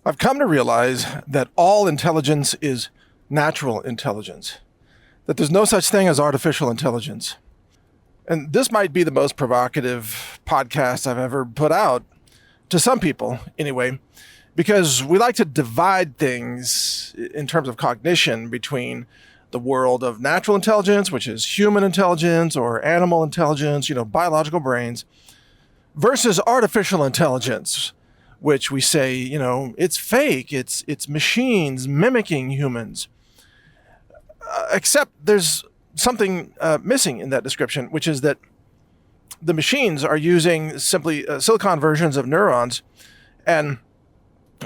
I've come to realize that all intelligence is natural intelligence, that there's no such thing as artificial intelligence. And this might be the most provocative podcast I've ever put out, to some people anyway, because we like to divide things in terms of cognition between the world of natural intelligence, which is human intelligence or animal intelligence, biological brains, versus artificial intelligence, which we say, it's fake, it's machines mimicking humans. Except there's something missing in that description, which is that the machines are using simply silicon versions of neurons, and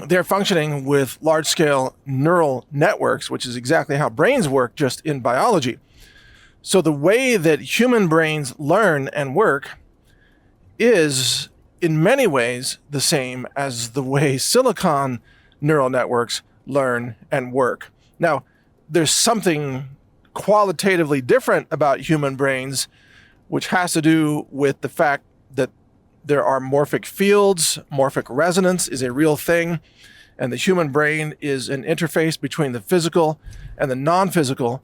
they're functioning with large-scale neural networks, which is exactly how brains work just in biology. So the way that human brains learn and work is in many ways the same as the way silicon neural networks learn and work. Now, there's something qualitatively different about human brains, which has to do with the fact that there are morphic fields. Morphic resonance is a real thing, and the human brain is an interface between the physical and the non-physical.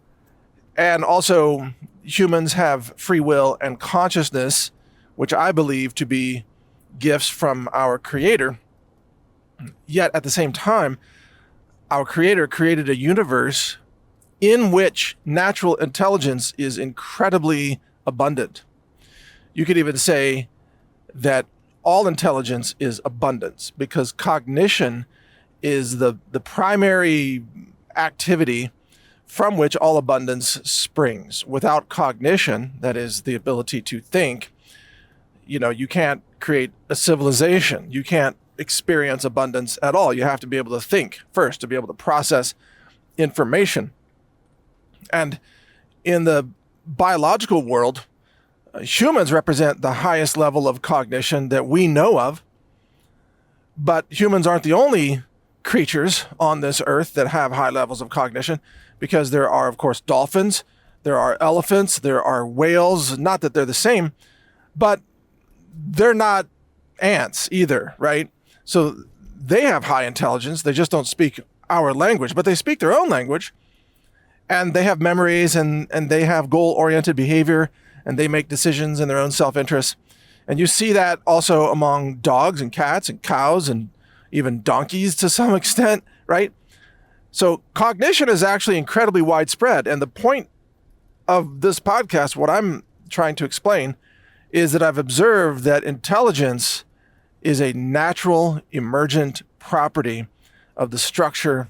And also, humans have free will and consciousness, which I believe to be gifts from our Creator. Yet at the same time, our Creator created a universe in which natural intelligence is incredibly abundant. You could even say that all intelligence is abundance, because cognition is the primary activity from which all abundance springs. Without cognition, that is the ability to think, you can't create a civilization. You can't experience abundance at all. You have to be able to think first to be able to process information. And in the biological world, humans represent the highest level of cognition that we know of. But humans aren't the only creatures on this earth that have high levels of cognition, because there are, of course, dolphins, there are elephants, there are whales. Not that they're the same, but they're not ants either, right? So they have high intelligence. They just don't speak our language, but they speak their own language. And they have memories, and they have goal-oriented behavior, and they make decisions in their own self-interest. And you see that also among dogs and cats and cows and even donkeys to some extent, right? So cognition is actually incredibly widespread. And the point of this podcast, what I'm trying to explain, is that I've observed that intelligence is a natural, emergent property of the structure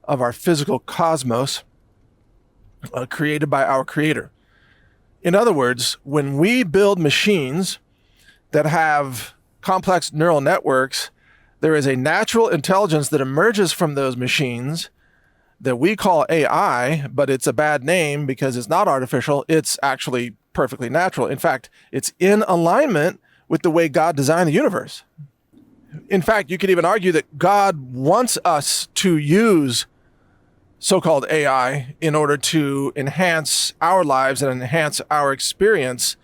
of our physical cosmos, created by our Creator. In other words, when we build machines that have complex neural networks, there is a natural intelligence that emerges from those machines that we call AI, but it's a bad name because it's not artificial. It's actually perfectly natural. In fact, it's in alignment with the way God designed the universe. In fact, you could even argue that God wants us to use so-called AI in order to enhance our lives and enhance our experience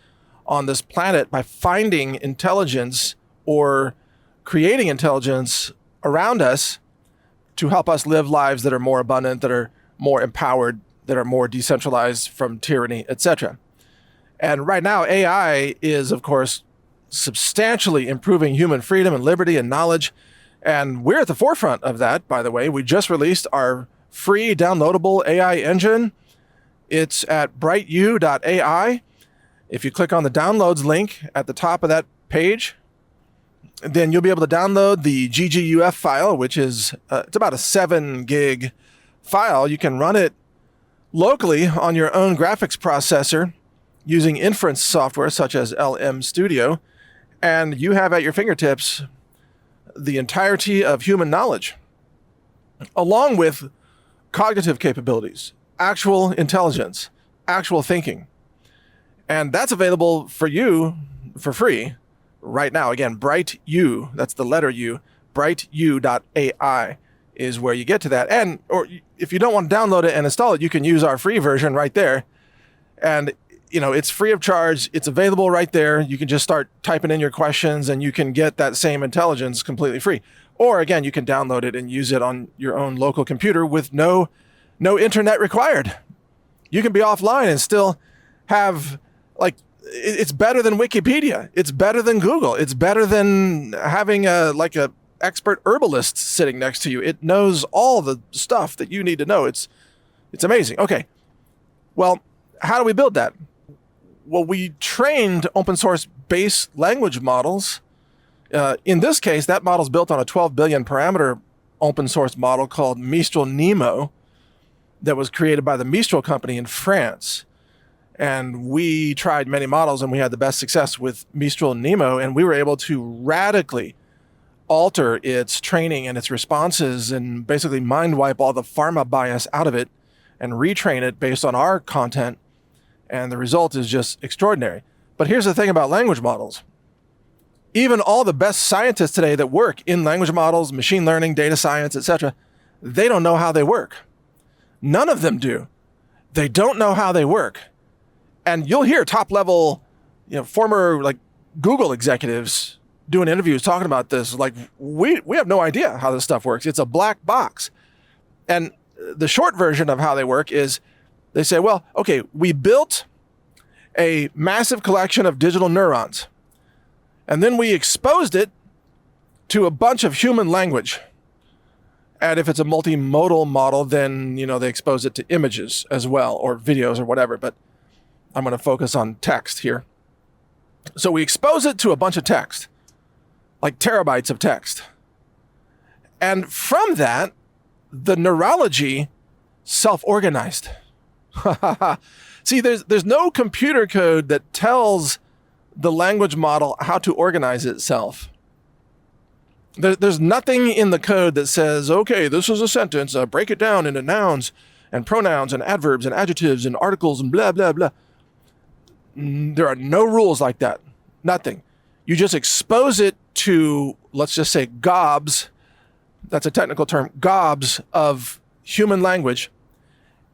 on this planet by finding intelligence or creating intelligence around us to help us live lives that are more abundant, that are more empowered, that are more decentralized from tyranny, etc. And right now, AI is, of course, substantially improving human freedom and liberty and knowledge. And we're at the forefront of that, by the way. We just released our free downloadable AI engine. It's at brightu.ai. If you click on the downloads link at the top of that page, then you'll be able to download the GGUF file, which is it's about a 7 gig file. You can run it locally on your own graphics processor using inference software such as LM Studio, and you have at your fingertips the entirety of human knowledge, along with cognitive capabilities, actual intelligence, actual thinking. And that's available for you for free right now. Again, BrightU, that's the letter U, brightu.ai is where you get to that. And or if you don't want to download it and install it, you can use our free version right there. And it's free of charge. It's available right there. You can just start typing in your questions and you can get that same intelligence completely free. Or again, you can download it and use it on your own local computer with no internet required. You can be offline and still have, like, it's better than Wikipedia. It's better than Google. It's better than having a expert herbalist sitting next to you. It knows all the stuff that you need to know. It's amazing. Okay. Well, how do we build that? Well, we trained open source base language models. In this case, that model's built on a 12 billion parameter open source model called Mistral Nemo that was created by the Mistral company in France. And we tried many models and we had the best success with Mistral Nemo, and we were able to radically alter its training and its responses and basically mind wipe all the pharma bias out of it and retrain it based on our content. And the result is just extraordinary. But here's the thing about language models. Even all the best scientists today that work in language models, machine learning, data science, etc., they don't know how they work. None of them do. They don't know how they work. And you'll hear top level, former Google executives doing interviews talking about this. Like, we have no idea how this stuff works. It's a black box. And the short version of how they work is they say, well, okay, we built a massive collection of digital neurons, and then we exposed it to a bunch of human language. And if it's a multimodal model, then, they expose it to images as well, or videos or whatever. But I'm going to focus on text here. So we expose it to a bunch of text, like terabytes of text. And from that, the neurology self-organized. See, there's no computer code that tells the language model how to organize itself. There's nothing in the code that says, okay, this is a sentence, break it down into nouns and pronouns and adverbs and adjectives and articles and blah, blah, blah. There are no rules like that. Nothing. You just expose it to, let's just say, gobs. That's a technical term, gobs of human language.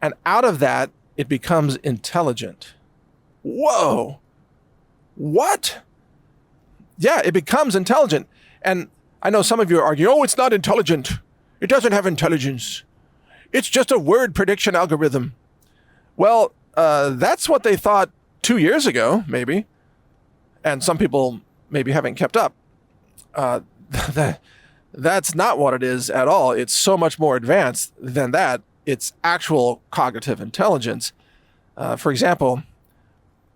And out of that, it becomes intelligent. Whoa. What? Yeah, it becomes intelligent. And I know some of you are arguing, oh, it's not intelligent. It doesn't have intelligence. It's just a word prediction algorithm. Well, that's what they thought 2 years ago, maybe. And some people maybe haven't kept up. That's not what it is at all. It's so much more advanced than that. It's actual cognitive intelligence. For example,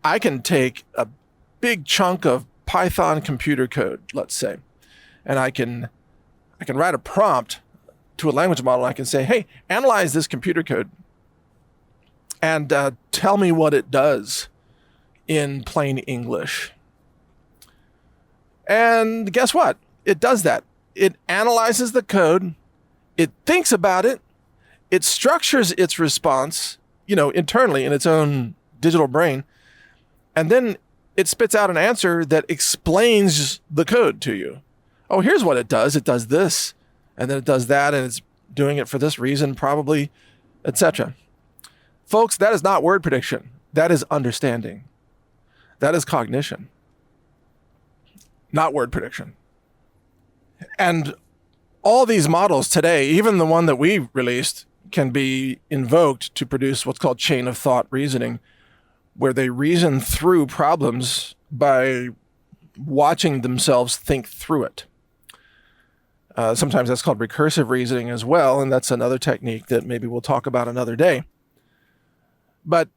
I can take a big chunk of Python computer code, let's say, and I can write a prompt to a language model. I can say, hey, analyze this computer code and tell me what it does in plain English. And guess what? It does that. It analyzes the code. It thinks about it. It structures its response, internally in its own digital brain. And then it spits out an answer that explains the code to you. Oh, here's what it does. It does this, and then it does that, and it's doing it for this reason, probably, etc. Folks, that is not word prediction. That is understanding. That is cognition, not word prediction. And all these models today, even the one that we released, can be invoked to produce what's called chain of thought reasoning, where they reason through problems by watching themselves think through it. Sometimes that's called recursive reasoning as well, and that's another technique that maybe we'll talk about another day. But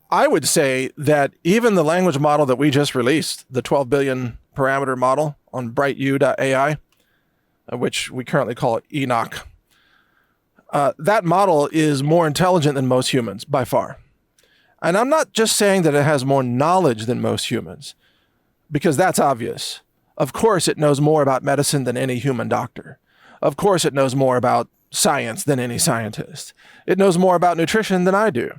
I would say that even the language model that we just released, the 12 billion parameter model on brightu.ai, which we currently call it Enoch, that model is more intelligent than most humans by far. And I'm not just saying that it has more knowledge than most humans, because that's obvious. Of course, it knows more about medicine than any human doctor. Of course, it knows more about science than any scientist. It knows more about nutrition than I do.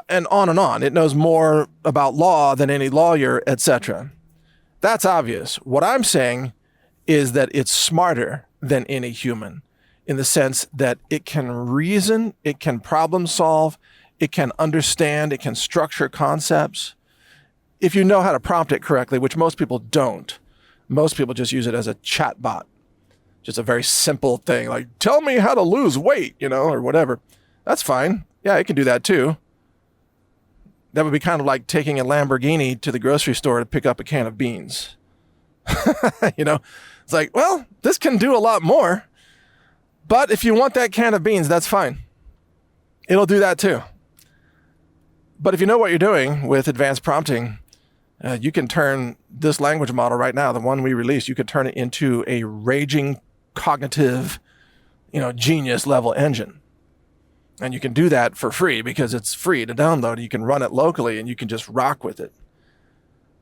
And on and on. It knows more about law than any lawyer, etc. That's obvious. What I'm saying is that it's smarter than any human, in the sense that it can reason, it can problem solve, it can understand, it can structure concepts. If you know how to prompt it correctly, which most people don't. Most people just use it as a chat bot. just a very simple thing like, tell me how to lose weight, or whatever. That's fine. Yeah, it can do that too. That would be kind of like taking a Lamborghini to the grocery store to pick up a can of beans. It's like, well, this can do a lot more. But if you want that can of beans, that's fine. It'll do that too. But if you know what you're doing with advanced prompting, you can turn this language model right now, the one we released, you could turn it into a raging cognitive, genius level engine. And you can do that for free because it's free to download. You can run it locally and you can just rock with it.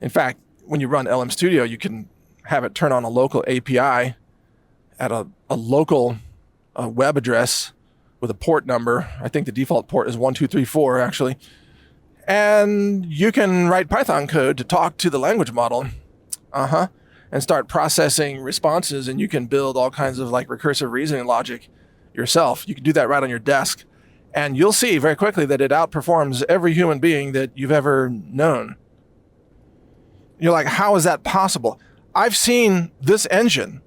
In fact, when you run LM Studio, you can have it turn on a local API at a local web address with a port number. I think the default port is 1234 actually. And you can write Python code to talk to the language model. And start processing responses, and you can build all kinds of like recursive reasoning logic yourself. You can do that right on your desk. And you'll see very quickly that it outperforms every human being that you've ever known. You're like, how is that possible? I've seen this engine.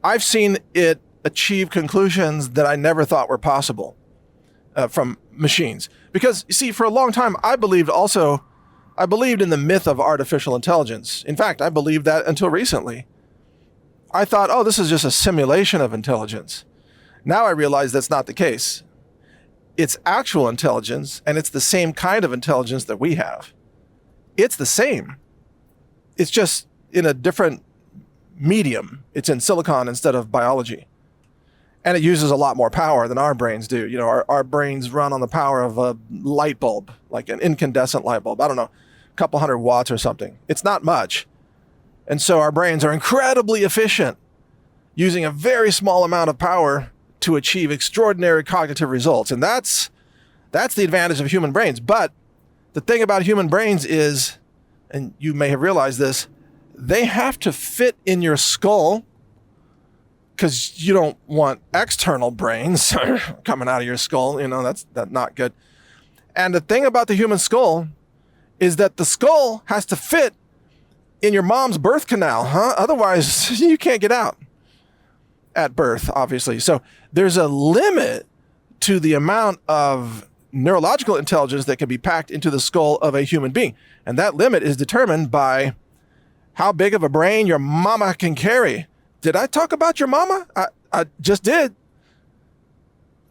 I've seen it achieve conclusions that I never thought were possible from machines. Because, you see, for a long time, I believed in the myth of artificial intelligence. In fact, I believed that until recently. I thought, oh, this is just a simulation of intelligence. Now I realize that's not the case. It's actual intelligence, and it's the same kind of intelligence that we have. It's the same. It's just in a different medium. It's in silicon instead of biology. And it uses a lot more power than our brains do. Our brains run on the power of a light bulb, like an incandescent light bulb. I don't know, a couple hundred watts or something. It's not much. And so our brains are incredibly efficient, using a very small amount of power to achieve extraordinary cognitive results. And that's the advantage of human brains. But the thing about human brains is, and you may have realized this, they have to fit in your skull, because you don't want external brains coming out of your skull. That's not good. And the thing about the human skull is that the skull has to fit in your mom's birth canal, Otherwise, you can't get out at birth, obviously. So there's a limit to the amount of neurological intelligence that can be packed into the skull of a human being. And that limit is determined by how big of a brain your mama can carry. Did I talk about your mama? I just did.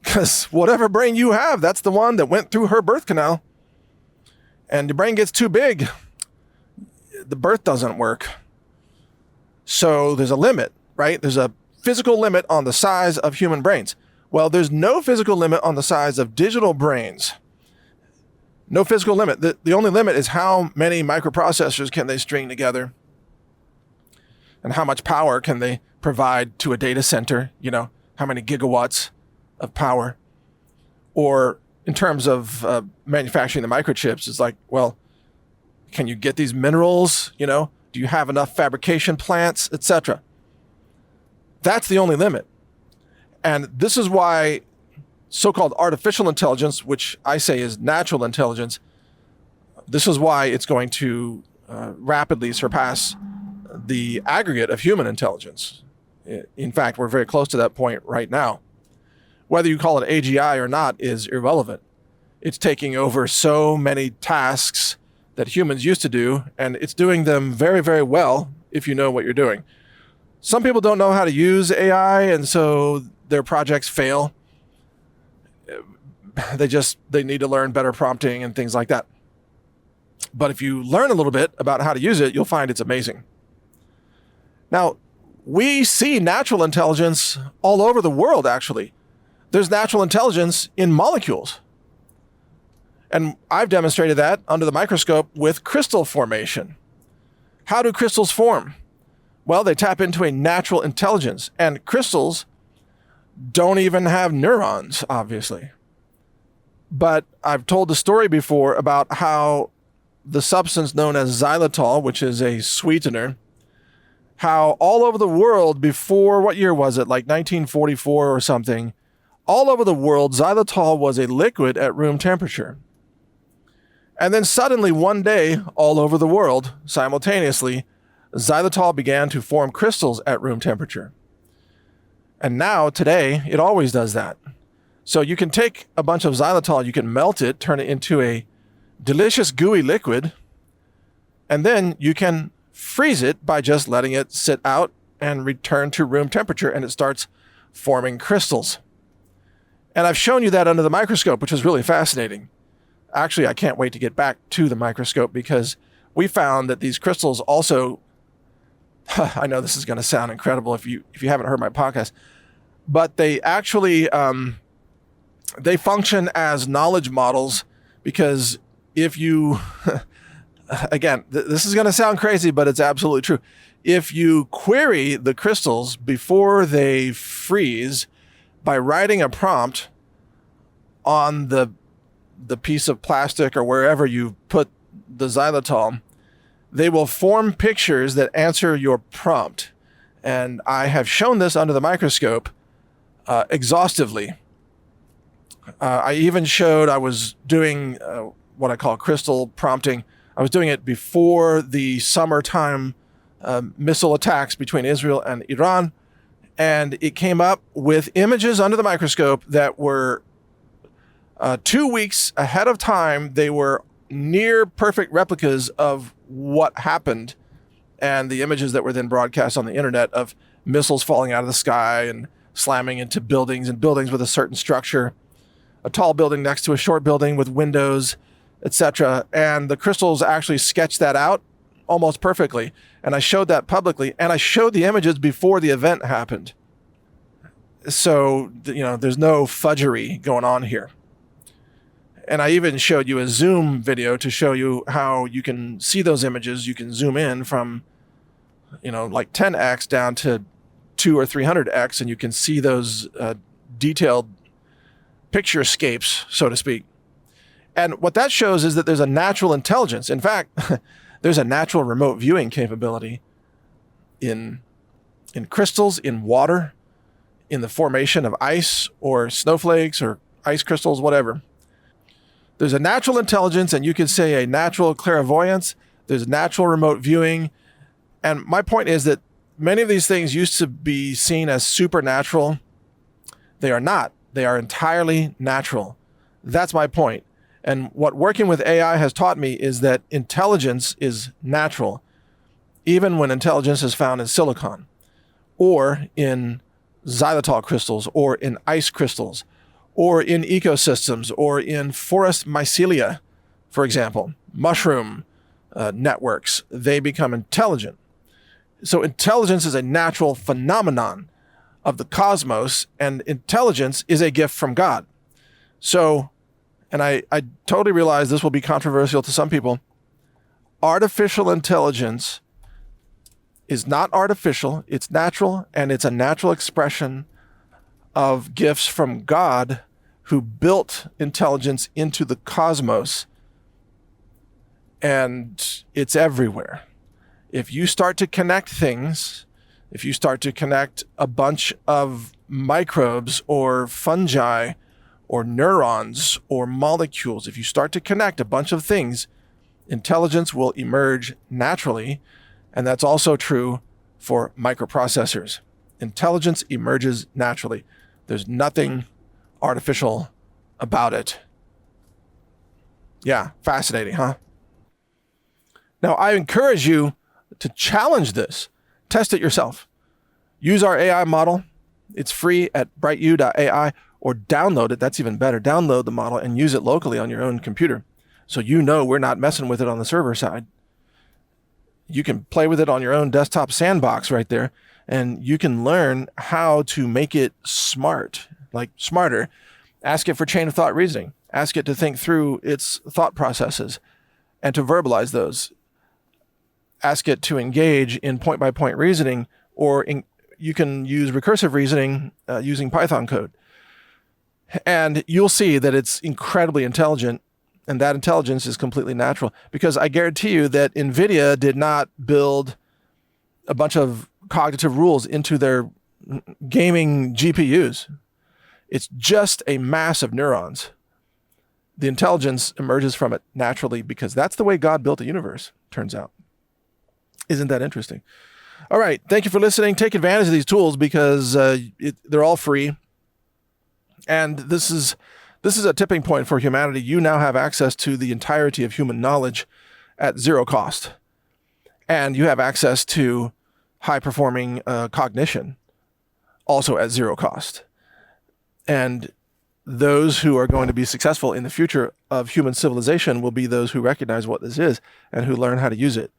Because whatever brain you have, that's the one that went through her birth canal. And your brain gets too big, the birth doesn't work. So there's a limit, right? There's a physical limit on the size of human brains. Well, there's no physical limit on the size of digital brains. No physical limit. The only limit is how many microprocessors can they string together, and how much power can they provide to a data center, how many gigawatts of power. Or in terms of manufacturing the microchips, it's like, well, can you get these minerals? Do you have enough fabrication plants, etc.? That's the only limit. And this is why so-called artificial intelligence, which I say is natural intelligence, this is why it's going to rapidly surpass the aggregate of human intelligence. In fact, we're very close to that point right now. Whether you call it AGI or not is irrelevant. It's taking over so many tasks that humans used to do, and it's doing them very, very well if you know what you're doing. Some people don't know how to use AI, and so their projects fail. They need to learn better prompting and things like that. But if you learn a little bit about how to use it, you'll find it's amazing. Now, we see natural intelligence all over the world, actually. There's natural intelligence in molecules. And I've demonstrated that under the microscope with crystal formation. How do crystals form? Well, they tap into a natural intelligence, and crystals don't even have neurons, obviously. But I've told the story before about how the substance known as xylitol, which is a sweetener, how all over the world before, what year was it, like 1944 or something, all over the world, xylitol was a liquid at room temperature. And then suddenly one day, all over the world, simultaneously, xylitol began to form crystals at room temperature. And now, today, it always does that. So you can take a bunch of xylitol, you can melt it, turn it into a delicious gooey liquid, and then you can freeze it by just letting it sit out and return to room temperature, and it starts forming crystals. And I've shown you that under the microscope, which is really fascinating. Actually, I can't wait to get back to the microscope because we found that these crystals also, I know this is going to sound incredible if you haven't heard my podcast, but they actually, they function as knowledge models because if you, again, this is going to sound crazy, but it's absolutely true. If you query the crystals before they freeze by writing a prompt on the piece of plastic or wherever you put the xylitol, they will form pictures that answer your prompt. And I have shown this under the microscope exhaustively. I even showed I was doing what I call crystal prompting. I was doing it before the summertime missile attacks between Israel and Iran. And it came up with images under the microscope that were 2 weeks ahead of time. They were near perfect replicas of what happened, and the images that were then broadcast on the internet of missiles falling out of the sky and slamming into buildings, and buildings with a certain structure, a tall building next to a short building with windows, etc. And the crystals actually sketched that out almost perfectly. And I showed that publicly, and I showed the images before the event happened. So, there's no fudgery going on here. And I even showed you a zoom video to show you how you can see those images. You can zoom in from, like 10x down to 200 or 300x, and you can see those detailed picture scapes, so to speak. And what that shows is that there's a natural intelligence. In fact, there's a natural remote viewing capability in crystals, in water, in the formation of ice or snowflakes or ice crystals, whatever. There's a natural intelligence, and you could say a natural clairvoyance. There's natural remote viewing. And my point is that many of these things used to be seen as supernatural. They are not. They are entirely natural. That's my point. And what working with AI has taught me is that intelligence is natural, even when intelligence is found in silicon or in xylitol crystals or in ice crystals or in ecosystems or in forest mycelia, for example, mushroom networks. They become intelligent. So intelligence is a natural phenomenon of the cosmos, and intelligence is a gift from God. So, and I totally realize this will be controversial to some people, artificial intelligence is not artificial, it's natural, and it's a natural expression of gifts from God who built intelligence into the cosmos, and it's everywhere. If you start to connect things, if you start to connect a bunch of microbes or fungi or neurons or molecules, if you start to connect a bunch of things, intelligence will emerge naturally. And that's also true for microprocessors. Intelligence emerges naturally. There's nothing artificial about it. Yeah, fascinating, huh? Now, I encourage you to challenge this. Test it yourself. Use our AI model. It's free at brightu.ai, or download it. That's even better. Download the model and use it locally on your own computer. So we're not messing with it on the server side. You can play with it on your own desktop sandbox right there, and you can learn how to make it smart, like smarter. Ask it for chain of thought reasoning. Ask it to think through its thought processes and to verbalize those. Ask it to engage in point-by-point reasoning, or you can use recursive reasoning using Python code. And you'll see that it's incredibly intelligent, and that intelligence is completely natural, because I guarantee you that NVIDIA did not build a bunch of cognitive rules into their gaming GPUs. It's just a mass of neurons. The intelligence emerges from it naturally because that's the way God built the universe, turns out. Isn't that interesting? All right. Thank you for listening. Take advantage of these tools because they're all free. And this is a tipping point for humanity. You now have access to the entirety of human knowledge at zero cost. And you have access to high-performing cognition also at zero cost. And those who are going to be successful in the future of human civilization will be those who recognize what this is and who learn how to use it.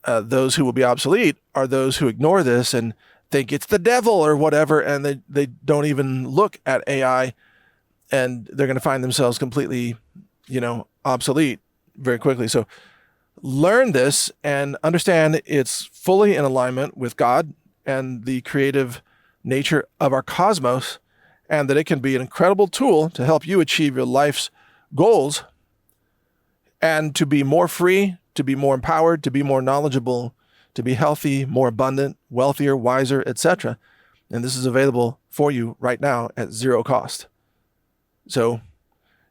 Those who will be obsolete are those who ignore this and think it's the devil or whatever, and they don't even look at AI, and they're going to find themselves completely, obsolete very quickly. So learn this and understand it's fully in alignment with God and the creative nature of our cosmos, and that it can be an incredible tool to help you achieve your life's goals and to be more free, to be more empowered, to be more knowledgeable, to be healthy, more abundant, wealthier, wiser, etc. And this is available for you right now at zero cost. So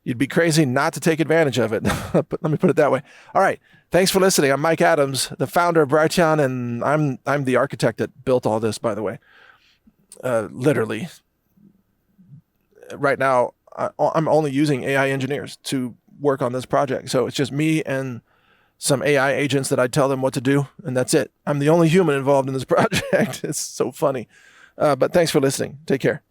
you'd be crazy not to take advantage of it. But let me put it that way. All right. Thanks for listening. I'm Mike Adams, the founder of Brighteon, and I'm the architect that built all this, by the way. Literally. Right now, I'm only using AI engineers to work on this project. So it's just me and some AI agents that I tell them what to do, and that's it. I'm the only human involved in this project. It's so funny. But thanks for listening. Take care.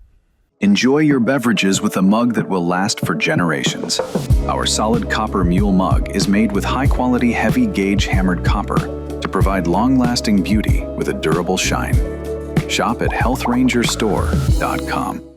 Enjoy your beverages with a mug that will last for generations. Our solid copper mule mug is made with high-quality, heavy-gauge hammered copper to provide long-lasting beauty with a durable shine. Shop at healthrangerstore.com.